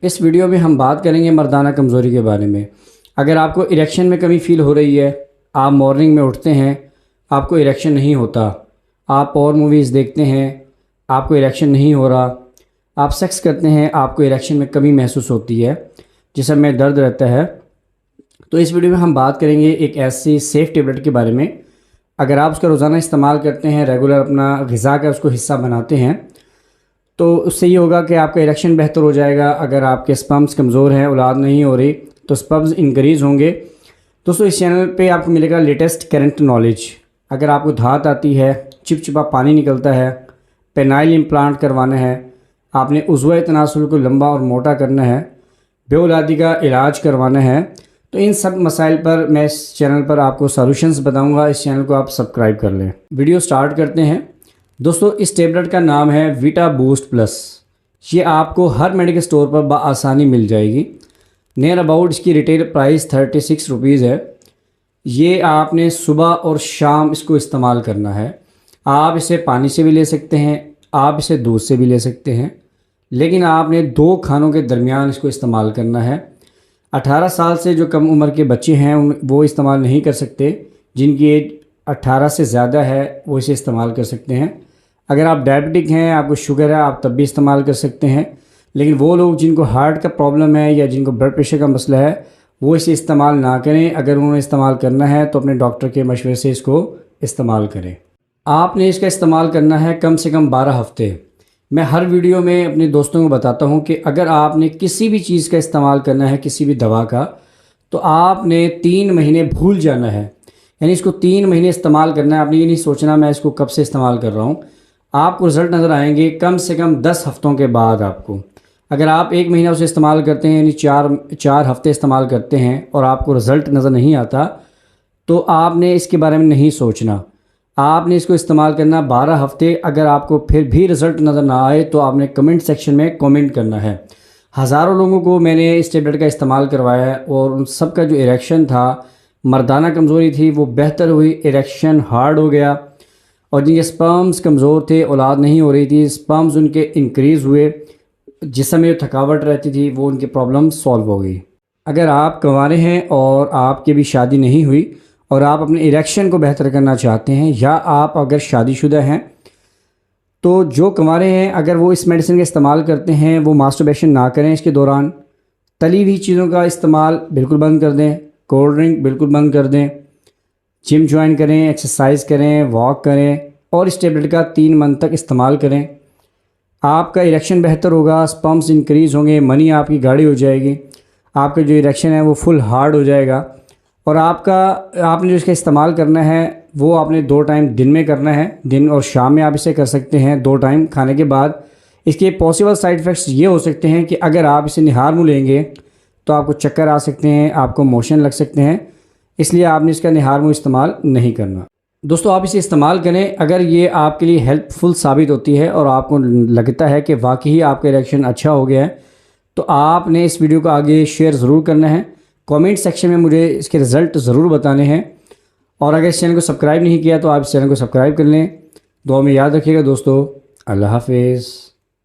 इस वीडियो में हम बात करेंगे मर्दाना कमज़ोरी के बारे में। अगर आपको इरेक्शन में कमी फ़ील हो रही है, आप मॉर्निंग में उठते हैं, आपको इरेक्शन नहीं होता, आप और मूवीज़ देखते हैं, आपको इरेक्शन नहीं हो रहा, आप सेक्स करते हैं, आपको इरेक्शन में कमी महसूस होती है, जिसम में दर्द रहता है, तो इस वीडियो में हम बात करेंगे एक ऐसी सेफ़ टेबलेट के बारे में। अगर आप उसका रोज़ाना इस्तेमाल करते हैं, रेगुलर अपना ग़िज़ा का उसको हिस्सा बनाते हैं, तो उससे ये होगा कि आपका इरेक्शन बेहतर हो जाएगा। अगर आपके स्पर्म्स कमज़ोर हैं, औलाद नहीं हो रही, तो स्पर्म्स इंक्रीज़ होंगे। दोस्तों, इस चैनल पे आपको मिलेगा लेटेस्ट करंट नॉलेज। अगर आपको धात आती है, चिपचिपा पानी निकलता है, पेनाइल इम्प्लांट करवाना है, आपने उज़्वा तनासुल को लंबा और मोटा करना है, बेऔलादी का इलाज करवाना है, तो इन सब मसाइल पर मैं इस चैनल पर आपको सॉल्यूशंस बताऊंगा। इस चैनल को आप सब्सक्राइब कर लें। वीडियो स्टार्ट करते हैं। दोस्तों, इस टेबलेट का नाम है वीटा बूस्ट प्लस। ये आपको हर मेडिकल स्टोर पर बआसानी मिल जाएगी। नियर अबाउट इसकी रिटेल प्राइस 36 रुपीज़ है। ये आपने सुबह और शाम इसको इस्तेमाल करना है। आप इसे पानी से भी ले सकते हैं, आप इसे दूध से भी ले सकते हैं, लेकिन आपने 2 खानों के दरमियान इसको इस्तेमाल करना है। 18 साल से जो कम उम्र के बच्चे हैं वो इस्तेमाल नहीं कर सकते। जिनकी एज 18 से ज़्यादा है वो इसे इस्तेमाल कर सकते हैं। अगर आप डायबिटिक हैं, आपको शुगर है, आप तब भी इस्तेमाल कर सकते हैं। लेकिन वो लोग जिनको हार्ट का प्रॉब्लम है या जिनको ब्लड प्रेशर का मसला है, वो इसे इस्तेमाल ना करें। अगर उन्होंने इस्तेमाल करना है तो अपने डॉक्टर के मशवरे से इसको इस्तेमाल करें। आपने इसका इस्तेमाल करना है कम से कम 12 हफ़्ते। मैं हर वीडियो में अपने दोस्तों को बताता हूं कि अगर आपने किसी भी चीज़ का इस्तेमाल करना है, किसी भी दवा का, तो आपने 3 महीने भूल जाना है। यानी इसको 3 महीने इस्तेमाल करना है। आपने ये नहीं सोचना मैं इसको कब से इस्तेमाल कर रहा हूँ। आपको रिज़ल्ट नज़र आएंगे कम से कम 10 हफ़्तों के बाद आपको। अगर आप 1 महीना उसे इस्तेमाल करते हैं, यानी 4 हफ़्ते इस्तेमाल करते हैं और आपको रिज़ल्ट नज़र नहीं आता, तो आपने इसके बारे में नहीं सोचना। आपने इसको इस्तेमाल करना 12 हफ़्ते। अगर आपको फिर भी रिज़ल्ट नज़र ना आए तो आपने कमेंट सेक्शन में कमेंट करना है। हज़ारों लोगों को मैंने इस टेबलेट का इस्तेमाल करवाया है और उन सब का जो इरेक्शन था, मर्दाना कमज़ोरी थी, वो बेहतर हुई। इरेक्शन हार्ड हो गया और जिनके स्पर्म्स कमज़ोर थे, औलाद नहीं हो रही थी, स्पर्म्स उनके इंक्रीज़ हुए, जिसम में जो थकावट रहती थी वो उनकी प्रॉब्लम सॉल्व हो गई। अगर आप कंवारे हैं और आपकी भी शादी नहीं हुई और आप अपने इरेक्शन को बेहतर करना चाहते हैं, या आप अगर शादीशुदा हैं, तो जो कंवारे हैं अगर वो इस मेडिसिन का इस्तेमाल करते हैं, वो मास्टरबेशन ना करें। इसके दौरान तली हुई चीज़ों का इस्तेमाल बिल्कुल बंद कर दें, कोल्ड ड्रिंक बिल्कुल बंद कर दें, जिम ज्वाइन करें, एक्सरसाइज करें, वॉक करें और इस टेबलेट का 3 मंथ तक इस्तेमाल करें। आपका इरेक्शन बेहतर होगा, स्पर्म्स इंक्रीज़ होंगे, मनी आपकी गाढ़ी हो जाएगी, आपका जो इरेक्शन है वो फुल हार्ड हो जाएगा। और आपने जो इसका इस्तेमाल करना है वो आपने 2 टाइम दिन में करना है। दिन और शाम में आप इसे कर सकते हैं, 2 टाइम खाने के बाद। इसके पॉसिबल साइड इफ़ेक्ट्स ये हो सकते हैं कि अगर आप इसे निहार मुँह लेंगे तो आपको चक्कर आ सकते हैं, आपको मोशन लग सकते हैं, इसलिए आपने इसका निहार मुँह इस्तेमाल नहीं करना। दोस्तों, आप इसे इस्तेमाल करें। अगर ये आपके लिए हेल्पफुल साबित होती है और आपको लगता है कि वाकई आपका इरेक्शन अच्छा हो गया है, तो आपने इस वीडियो को आगे शेयर ज़रूर करना है। कमेंट सेक्शन में मुझे इसके रिज़ल्ट ज़रूर बताने हैं। और अगर इस चैनल को सब्सक्राइब नहीं किया तो आप इस चैनल को सब्सक्राइब कर लें। दुआ में याद रखिएगा दोस्तों। अल्लाह हाफ़िज़।